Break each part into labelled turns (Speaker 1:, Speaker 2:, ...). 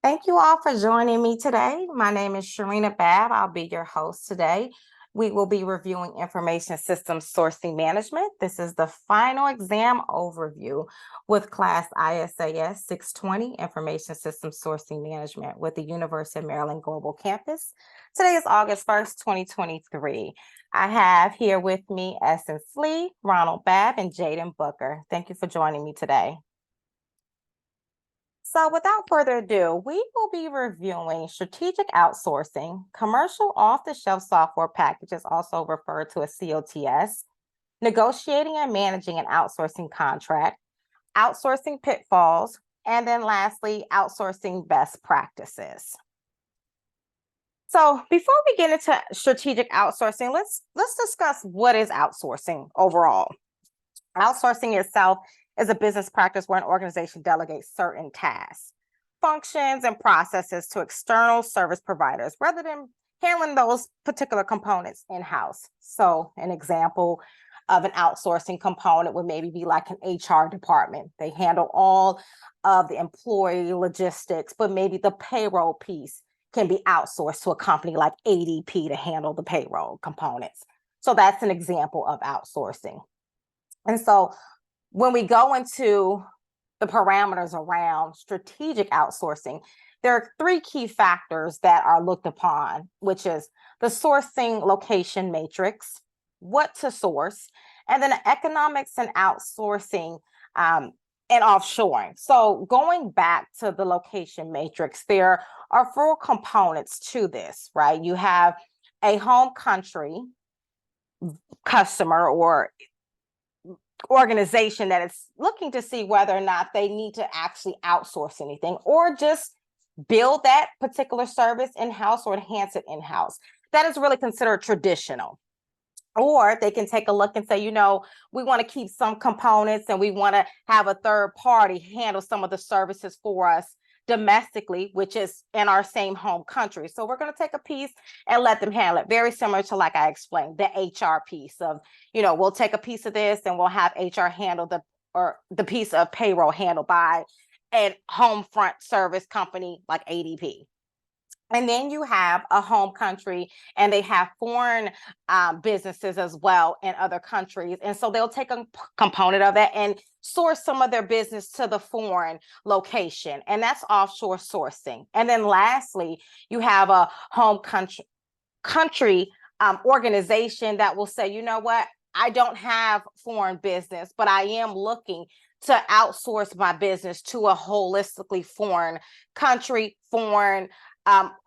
Speaker 1: Thank you all for joining me today. My name is Sharina Babb. I'll be your host today. We will be reviewing Information Systems Sourcing Management. This is the final exam overview with class ISAS 620, Information Systems Sourcing Management with the University of Maryland Global Campus. Today is August 1st, 2023. I have here with me Essence Lee, Ronald Babb, and Jaden Booker. Thank you for joining me today. So without further ado, we will be reviewing strategic outsourcing, commercial off-the-shelf software packages, also referred to as COTS, negotiating and managing an outsourcing contract, outsourcing pitfalls, and then lastly, outsourcing best practices. So before we get into strategic outsourcing, let's discuss what is outsourcing overall. Outsourcing itself is a business practice where an organization delegates certain tasks, functions, and processes to external service providers rather than handling those particular components in-house. So an example of an outsourcing component would maybe be like an HR department. They handle all of the employee logistics, but maybe the payroll piece can be outsourced to a company like ADP to handle the payroll components. So that's an example of outsourcing. And so when we go into the parameters around strategic outsourcing, there are three key factors that are looked upon, which is the sourcing location matrix, what to source, and then the economics and outsourcing and offshoring. So going back to the location matrix, there are four components to this, right? You have a home country customer or organization that is looking to see whether or not they need to actually outsource anything or just build that particular service in-house or enhance it in-house. That is really considered traditional. Or they can take a look and say, you know, we want to keep some components and we want to have a third party handle some of the services for us domestically, which is in our same home country. So we're going to take a piece and let them handle it. Very similar to, like I explained, the HR piece of, you know, we'll take a piece of this and we'll have HR handle the piece of payroll handled by a home front service company like ADP. And then you have a home country and they have foreign businesses as well in other countries. And so they'll take a component of that and source some of their business to the foreign location. And that's offshore sourcing. And then lastly, you have a home country organization that will say, you know what, I don't have foreign business, but I am looking to outsource my business to a holistically foreign country, foreign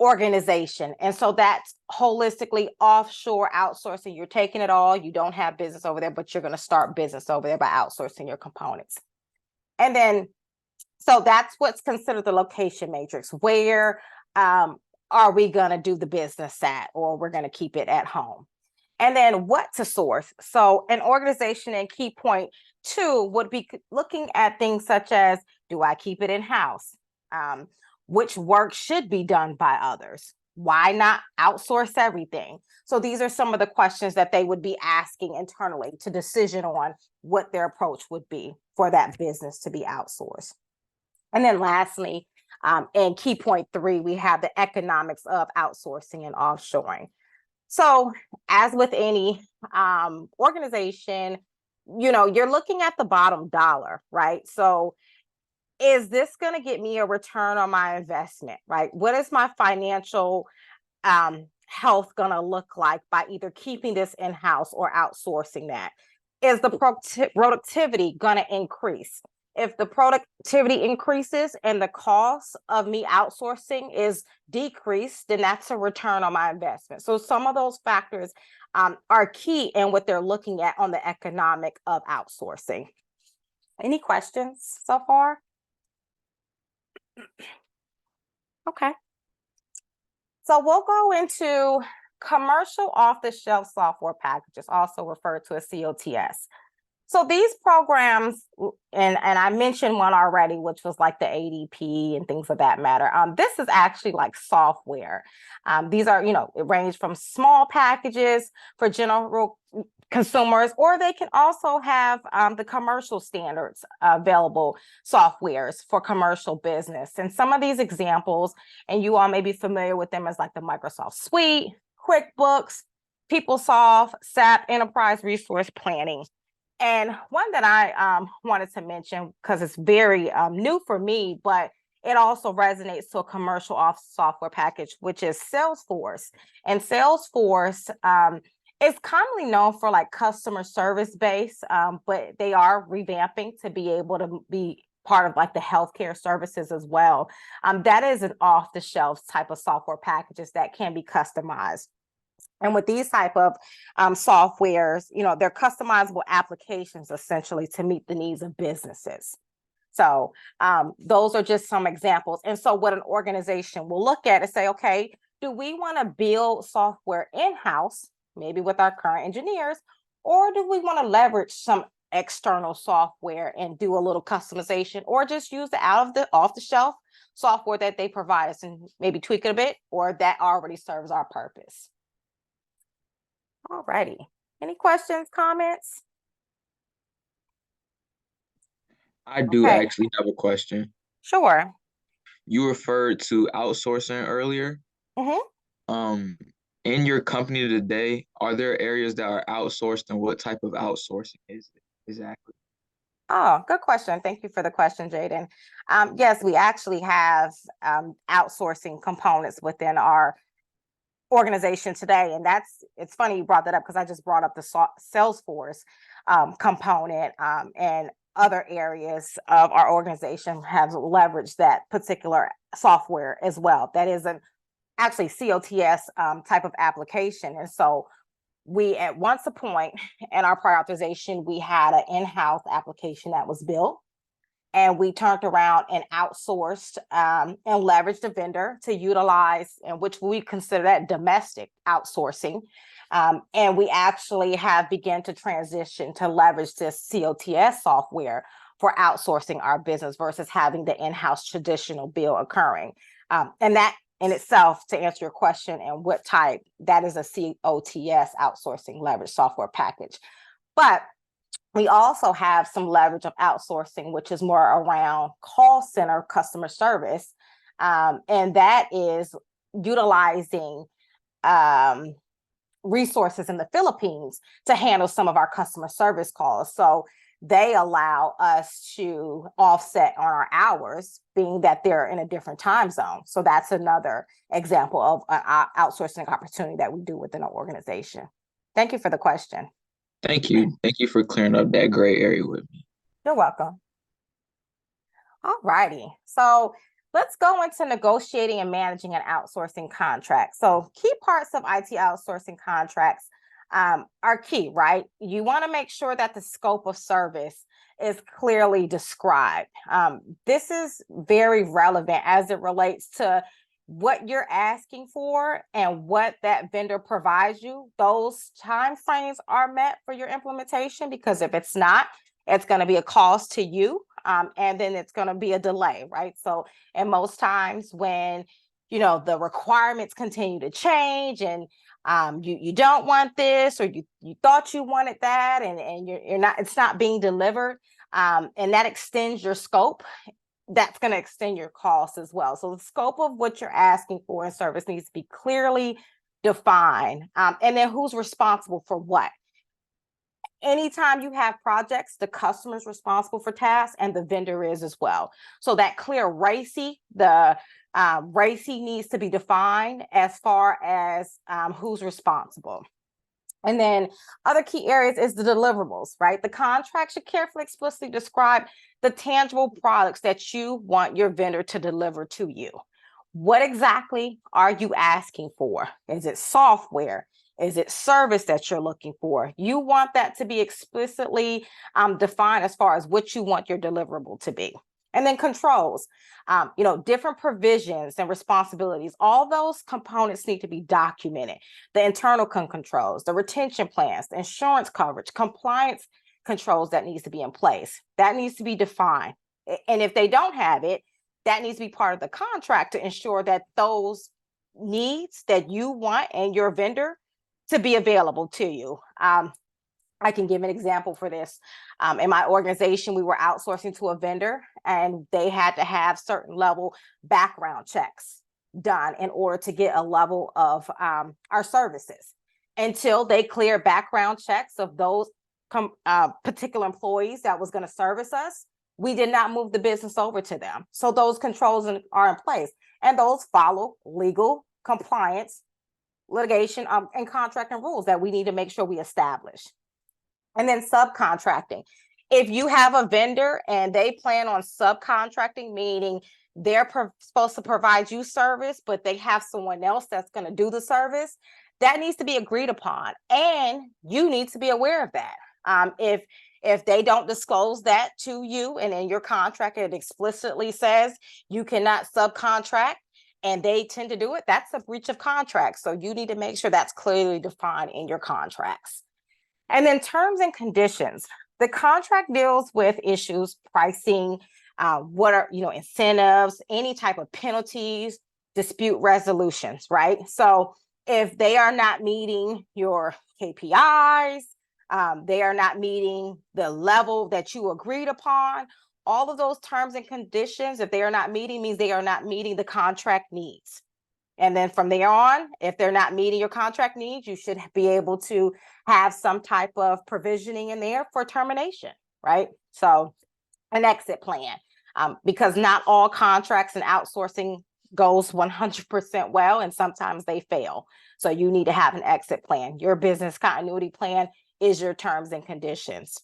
Speaker 1: organization. And so that's holistically offshore outsourcing. You're taking it all. You don't have business over there, but you're going to start business over there by outsourcing your components. And then, so that's what's considered the location matrix. Where are we going to do the business at, or we're going to keep it at home? And then what to source. So an organization in key point 2 would be looking at things such as, do I keep it in-house? Which work should be done by others? Why not outsource everything? So these are some of the questions that they would be asking internally to decision on what their approach would be for that business to be outsourced. And then lastly, in key point 3, we have the economics of outsourcing and offshoring. So as with any organization, you know, you're looking at the bottom dollar, right? So is this going to get me a return on my investment, right? What is my financial health going to look like by either keeping this in-house or outsourcing that? Is the productivity going to increase? If the productivity increases and the cost of me outsourcing is decreased, then that's a return on my investment. So some of those factors are key in what they're looking at on the economic of outsourcing. Any questions so far? Okay. So we'll go into commercial off-the-shelf software packages, also referred to as COTS. So these programs, and I mentioned one already, which was like the ADP and things of that matter. This is actually like software. These are, you know, it range from small packages for general consumers, or they can also have the commercial standards available softwares for commercial business. And some of these examples, and you all may be familiar with them as like the Microsoft Suite, QuickBooks, PeopleSoft, SAP Enterprise Resource Planning. And one that I wanted to mention, because it's very new for me, but it also resonates to a commercial software package, which is Salesforce. And Salesforce is commonly known for like customer service base, but they are revamping to be able to be part of like the healthcare services as well. That is an off-the-shelf type of software packages that can be customized. And with these type of softwares, they're customizable applications essentially to meet the needs of businesses. So those are just some examples. And so what an organization will look at is say, okay, do we want to build software in-house, maybe with our current engineers, or do we want to leverage some external software and do a little customization, or just use the off-the-shelf software that they provide us and maybe tweak it a bit, or that already serves our purpose? All righty. Any questions, comments?
Speaker 2: I do actually have a question.
Speaker 1: Sure.
Speaker 2: You referred to outsourcing earlier.
Speaker 1: Mm-hmm.
Speaker 2: In your company today, are there areas that are outsourced, and what type of outsourcing is it exactly?
Speaker 1: Oh, good question. Thank you for the question, Jaden. Yes, we actually have outsourcing components within our organization today. And it's funny you brought that up, because I just brought up the Salesforce component, and other areas of our organization have leveraged that particular software as well. That is actually COTS type of application. And so we, at once a point in our prioritization, we had an in-house application that was built, and we turned around and outsourced and leveraged a vendor to utilize, and which we consider that domestic outsourcing. And we actually have begun to transition to leverage this COTS software for outsourcing our business versus having the in-house traditional bill occurring. And that in itself, to answer your question and what type, that is a COTS outsourcing leverage software package. But we also have some leverage of outsourcing, which is more around call center customer service. And that is utilizing resources in the Philippines to handle some of our customer service calls. So they allow us to offset on our hours, being that they're in a different time zone. So that's another example of an outsourcing opportunity that we do within our organization. Thank you for the question.
Speaker 2: Thank you. Thank you for clearing up that gray area with me.
Speaker 1: You're welcome. All righty. So let's go into negotiating and managing an outsourcing contract. So key parts of IT outsourcing contracts are key, right? You want to make sure that the scope of service is clearly described. This is very relevant as it relates to what you're asking for and what that vendor provides you. Those timeframes are met for your implementation, because if it's not, it's going to be a cost to you, and then it's going to be a delay, right? So, and most times when the requirements continue to change, and you don't want this, or you thought you wanted that, and you're not, it's not being delivered, and that extends your scope. That's going to extend your costs as well. So the scope of what you're asking for in service needs to be clearly defined, and then who's responsible for what. Anytime you have projects, the customer is responsible for tasks, and the vendor is as well. So that clear RACI, the RACI needs to be defined as far as who's responsible. And then other key areas is the deliverables, right? The contract should carefully, explicitly describe the tangible products that you want your vendor to deliver to you. What exactly are you asking for? Is it software? Is it service that you're looking for? You want that to be explicitly defined as far as what you want your deliverable to be. And then controls, different provisions and responsibilities. All those components need to be documented. The internal controls, the retention plans, the insurance coverage, compliance controls that needs to be in place. That needs to be defined. And if they don't have it, that needs to be part of the contract to ensure that those needs that you want and your vendor to be available to you. I can give an example for this. In my organization, we were outsourcing to a vendor, and they had to have certain level background checks done in order to get a level of our services. Until they clear background checks of those particular employees that was going to service us, we did not move the business over to them. So those controls are in place, and those follow legal compliance, litigation, and contracting rules that we need to make sure we establish. And then subcontracting. If you have a vendor and they plan on subcontracting, meaning they're supposed to provide you service, but they have someone else that's going to do the service, that needs to be agreed upon. And you need to be aware of that. If they don't disclose that to you, and in your contract it explicitly says you cannot subcontract, and they tend to do it, that's a breach of contract. So you need to make sure that's clearly defined in your contracts. And then terms and conditions. The contract deals with issues, pricing, what are, incentives, any type of penalties, dispute resolutions, right? So if they are not meeting your KPIs, they are not meeting the level that you agreed upon, all of those terms and conditions, if they are not meeting, means they are not meeting the contract needs. And then from there on, if they're not meeting your contract needs, you should be able to have some type of provisioning in there for termination, right? So an exit plan, because not all contracts and outsourcing goes 100% well, and sometimes they fail. So you need to have an exit plan. Your business continuity plan is your terms and conditions.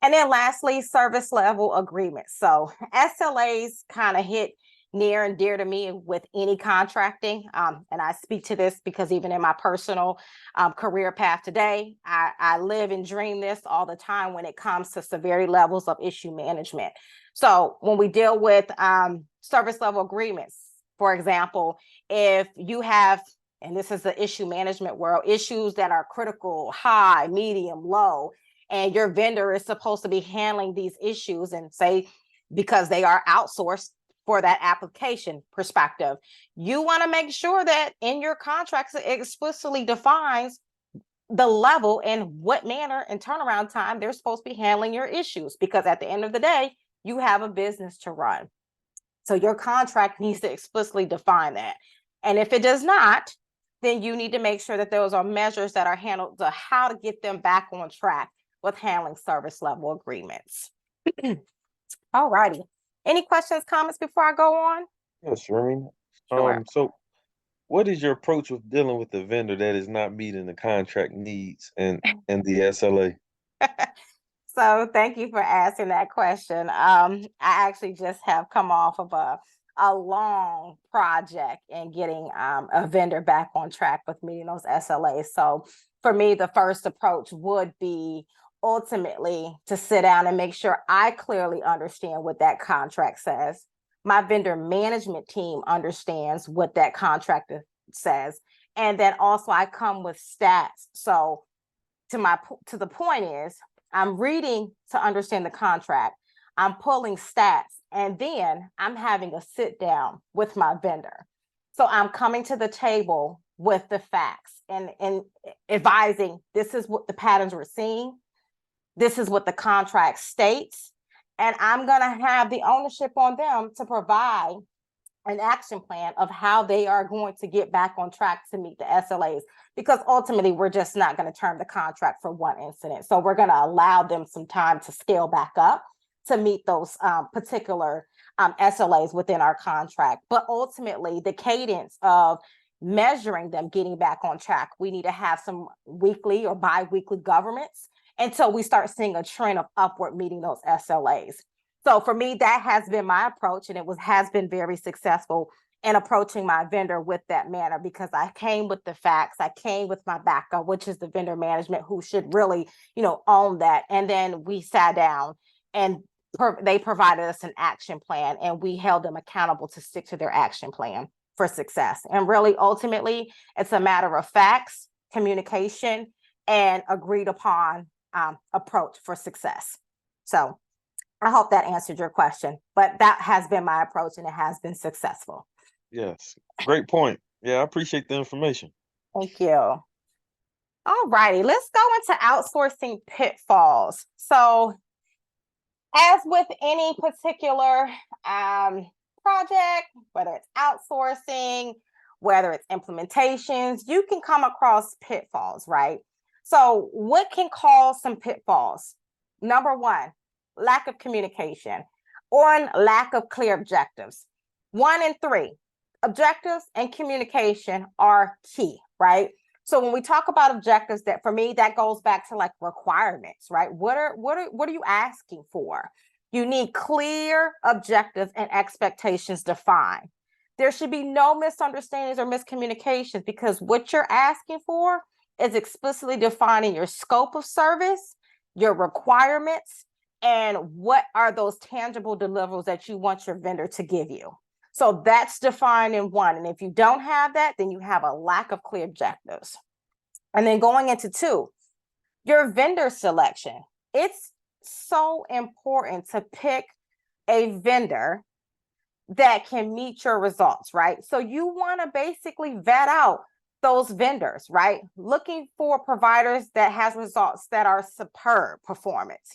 Speaker 1: And then lastly, service level agreements. So SLAs kind of hit near and dear to me with any contracting. And I speak to this because even in my personal career path today, I live and dream this all the time when it comes to severity levels of issue management. So when we deal with service level agreements, for example, if you have, and this is the issue management world, issues that are critical, high, medium, low, and your vendor is supposed to be handling these issues, and say, because they are outsourced for that application perspective, you want to make sure that in your contracts it explicitly defines the level and what manner and turnaround time they're supposed to be handling your issues, because at the end of the day, you have a business to run. So your contract needs to explicitly define that. And if it does not, then you need to make sure that those are measures that are handled to how to get them back on track with handling service level agreements. All righty. Any questions, comments before I go on?
Speaker 3: Yes, Sharina.
Speaker 1: Sure.
Speaker 3: So what is your approach with dealing with the vendor that is not meeting the contract needs and the SLA?
Speaker 1: So thank you for asking that question. I actually just have come off of a long project and getting a vendor back on track with meeting those SLAs. So for me, the first approach would be ultimately to sit down and make sure I clearly understand what that contract says. My vendor management team understands what that contract says. And then also I come with stats. So to the point is, I'm reading to understand the contract, I'm pulling stats, and then I'm having a sit down with my vendor. So I'm coming to the table with the facts and advising, this is what the patterns we're seeing, this is what the contract states, and I'm going to have the ownership on them to provide an action plan of how they are going to get back on track to meet the SLAs, because ultimately we're just not going to term the contract for one incident. So we're going to allow them some time to scale back up to meet those particular SLAs within our contract. But ultimately the cadence of measuring them getting back on track, we need to have some weekly or bi-weekly governance until we start seeing a trend of upward meeting those SLAs. So for me, that has been my approach, and has been very successful in approaching my vendor with that manner, because I came with the facts, I came with my backup, which is the vendor management, who should really, own that. And then we sat down and they provided us an action plan, and we held them accountable to stick to their action plan for success. And really, ultimately, it's a matter of facts, communication, and agreed upon approach for success. So I hope that answered your question, but that has been my approach, and it has been successful.
Speaker 3: Yes, great point. Yeah, I appreciate the information.
Speaker 1: Thank you. All righty, let's go into outsourcing pitfalls. So, as with any particular project, whether it's outsourcing, whether it's implementations, you can come across pitfalls, right? So, what can cause some pitfalls? Number one, lack of communication or lack of clear objectives. 1 and 3, objectives and communication are key, right? So when we talk about objectives, that for me, that goes back to like requirements, right? What are you asking for? You need clear objectives and expectations defined. There should be no misunderstandings or miscommunications, because what you're asking for is explicitly defining your scope of service, your requirements, and what are those tangible deliverables that you want your vendor to give you. So that's defined in 1. And if you don't have that, then you have a lack of clear objectives. And then going into 2, your vendor selection. It's so important to pick a vendor that can meet your results, right? So you want to basically vet out those vendors, right? Looking for providers that has results that are superb performance.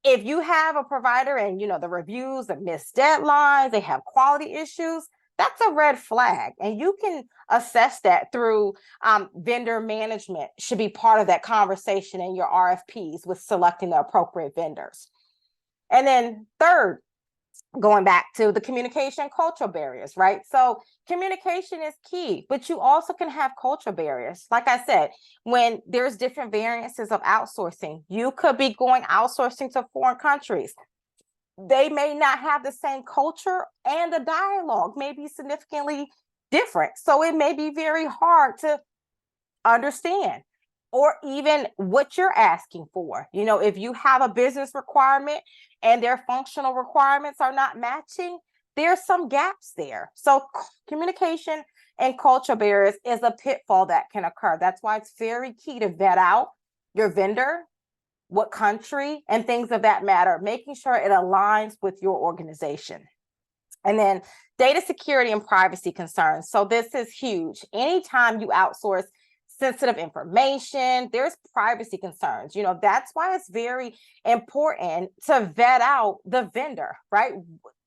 Speaker 1: If you have a provider and the reviews have missed deadlines, they have quality issues, that's a red flag. And you can assess that through vendor management should be part of that conversation in your RFPs with selecting the appropriate vendors. And then 3rd, going back to the communication cultural barriers, right? So communication is key, but you also can have cultural barriers. Like I said, when there's different variances of outsourcing, you could be going outsourcing to foreign countries. They may not have the same culture, and the dialogue may be significantly different. So it may be very hard to understand, or even what you're asking for. If you have a business requirement and their functional requirements are not matching, there's some gaps there. So communication and culture barriers is a pitfall that can occur. That's why it's very key to vet out your vendor, what country, and things of that matter, making sure it aligns with your organization. And then data security and privacy concerns. So this is huge. Anytime you outsource sensitive information, there's privacy concerns. That's why it's very important to vet out the vendor, right?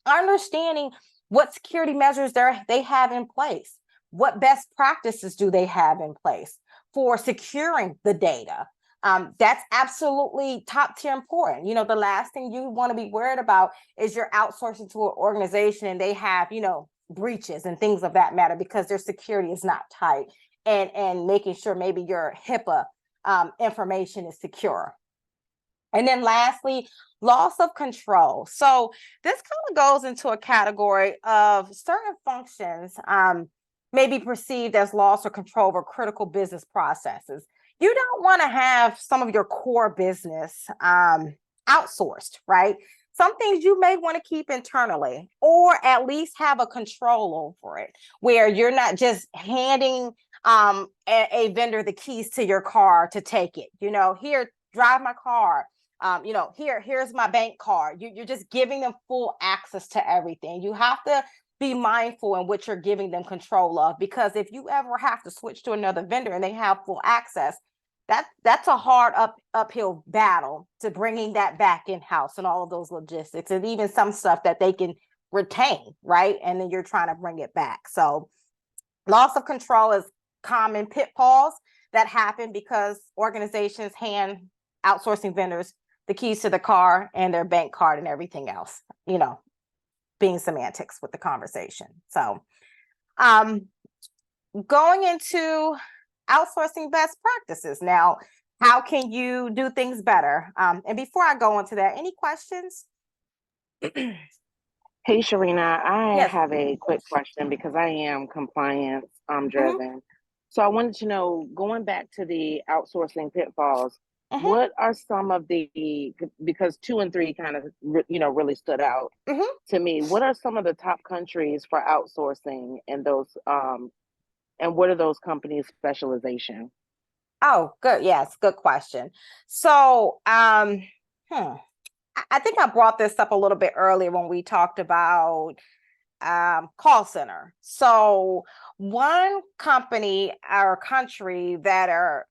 Speaker 1: Understanding what security measures they have in place, what best practices do they have in place for securing the data. That's absolutely top tier important. The last thing you want to be worried about is you're outsourcing to an organization and they have, breaches and things of that matter because their security is not tight, and making sure maybe your HIPAA information is secure. And then lastly, loss of control. So this kind of goes into a category of certain functions may be perceived as loss or control over critical business processes. You don't want to have some of your core business outsourced, right? Some things you may want to keep internally, or at least have a control over it, where you're not just handing a vendor the keys to your car to take it. Here, drive my car. Here's my bank card. You're just giving them full access to everything. You have to be mindful in what you're giving them control of, because if you ever have to switch to another vendor and they have full access, that's a hard uphill battle to bringing that back in-house and all of those logistics, and even some stuff that they can retain, right? And then you're trying to bring it back. So loss of control is common pitfalls that happen because organizations hand outsourcing vendors the keys to the car and their bank card and everything else, being semantics with the conversation. So going into outsourcing best practices. Now, how can you do things better? And before I go into that, any questions?
Speaker 4: Hey, Sharina, I
Speaker 1: Yes.
Speaker 4: have a quick question because I am compliance driven. So I wanted to know, going back to the outsourcing pitfalls, what are some of because 2 and 3 kind of, really stood out to me. What are some of the top countries for outsourcing, and those, and what are those companies' specialization?
Speaker 1: Oh, good. Yes, good question. So, I think I brought this up a little bit earlier when we talked about call center. So one company or country that are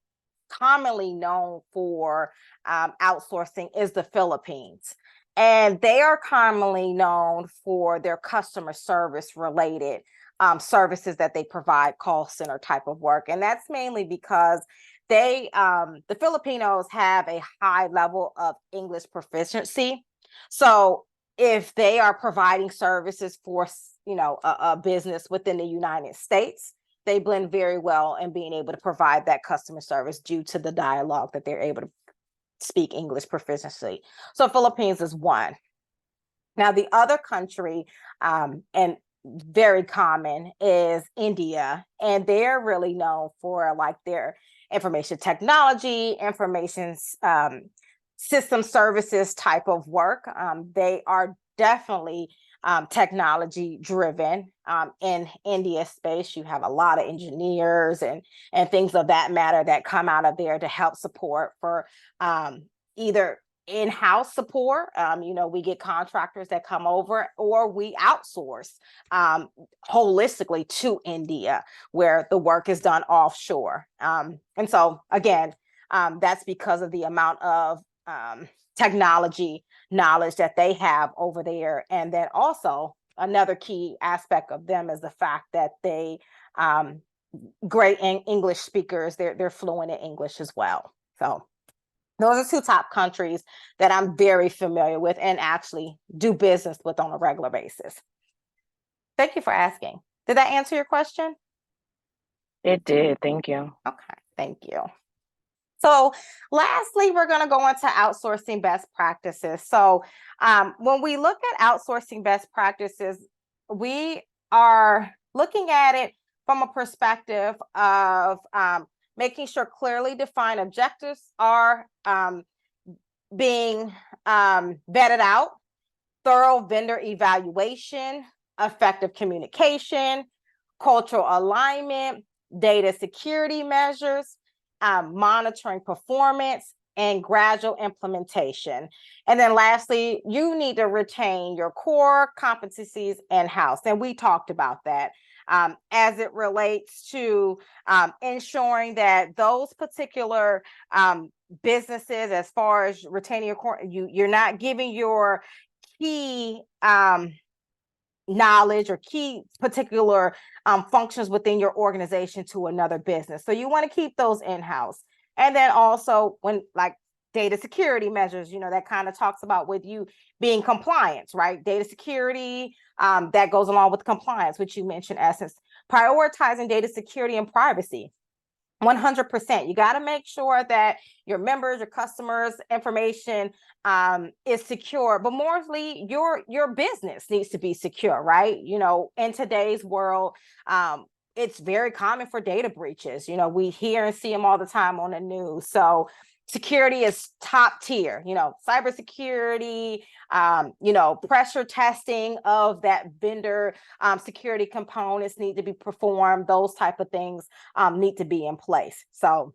Speaker 1: commonly known for outsourcing is the Philippines. And they are commonly known for their customer service related services that they provide, call center type of work. And that's mainly because the Filipinos have a high level of English proficiency. So if they are providing services for, a business within the United States, they blend very well in being able to provide that customer service due to the dialogue that they're able to speak English proficiency. So Philippines is one. Now, the other country, and very common, is India, and they're really known for like their information technology, information system services type of work. They are definitely technology driven. In India space, you have a lot of engineers and things of that matter that come out of there to help support for either in-house support. We get contractors that come over, or we outsource holistically to India, where the work is done offshore. And so again, that's because of the amount of technology knowledge that they have over there. And then also another key aspect of them is the fact that they great English speakers. They're fluent in English as well. So those are two top countries that I'm very familiar with and actually do business with on a regular basis. Thank you for asking. Did that answer your question?
Speaker 4: It did. Thank you.
Speaker 1: Okay, thank you. So lastly, we're going to go into outsourcing best practices. So when we look at outsourcing best practices, we are looking at it from a perspective of making sure clearly defined objectives are being vetted out, thorough vendor evaluation, effective communication, cultural alignment, data security measures, monitoring performance, and gradual implementation. And then lastly, you need to retain your core competencies in-house. And we talked about that. As it relates to ensuring that those particular businesses, as far as retaining your core, you're not giving your key knowledge or key particular functions within your organization to another business. So you want to keep those in-house. And then also when like data security measures, that kind of talks about with you being compliance, right? Data security, that goes along with compliance, which you mentioned, Essence. Prioritizing data security and privacy. 100%. You got to make sure that your members, your customers' information is secure, but mostly your business needs to be secure, right? In today's world, it's very common for data breaches. We hear and see them all the time on the news. So security is top tier, cybersecurity, pressure testing of that vendor security components need to be performed. Those type of things need to be in place. So,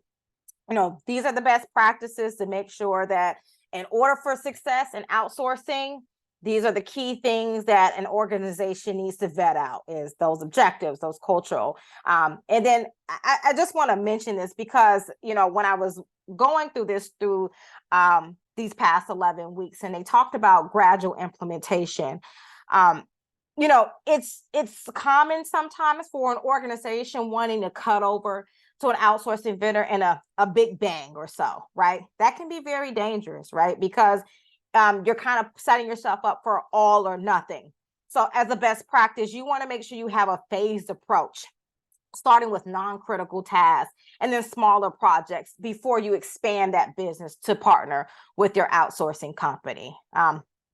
Speaker 1: these are the best practices to make sure that in order for success in outsourcing, these are the key things that an organization needs to vet out, is those objectives, those cultural. And then I just want to mention this because, when I was going through this through these past 11 weeks, and they talked about gradual implementation. It's common sometimes for an organization wanting to cut over to an outsourcing vendor in a big bang or so, right? That can be very dangerous, right? Because you're kind of setting yourself up for all or nothing. So as a best practice, you want to make sure you have a phased approach, starting with non-critical tasks and then smaller projects before you expand that business to partner with your outsourcing company.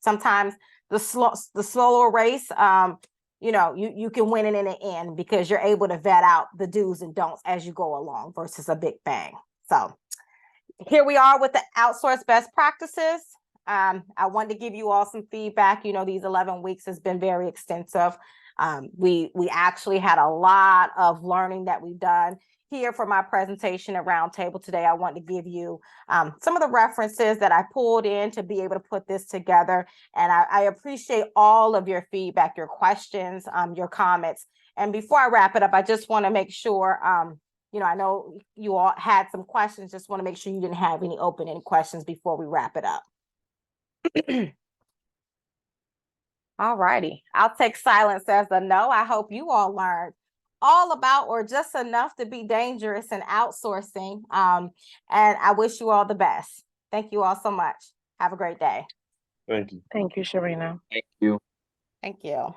Speaker 1: Sometimes the slower race, you can win it in the end because you're able to vet out the do's and don'ts as you go along versus a big bang. So here we are with the outsource best practices. I wanted to give you all some feedback. These 11 weeks has been very extensive. We actually had a lot of learning that we've done here for my presentation at Roundtable today. I want to give you some of the references that I pulled in to be able to put this together. And I appreciate all of your feedback, your questions, your comments. And before I wrap it up, I just want to make sure I know you all had some questions. Just want to make sure you didn't have any open-ended questions before we wrap it up. All righty. I'll take silence as a no. I hope you all learned all about or just enough to be dangerous in outsourcing. And I wish you all the best. Thank you all so much. Have a great day.
Speaker 3: Thank you.
Speaker 4: Thank you, Sharina.
Speaker 2: Thank you.
Speaker 1: Thank you.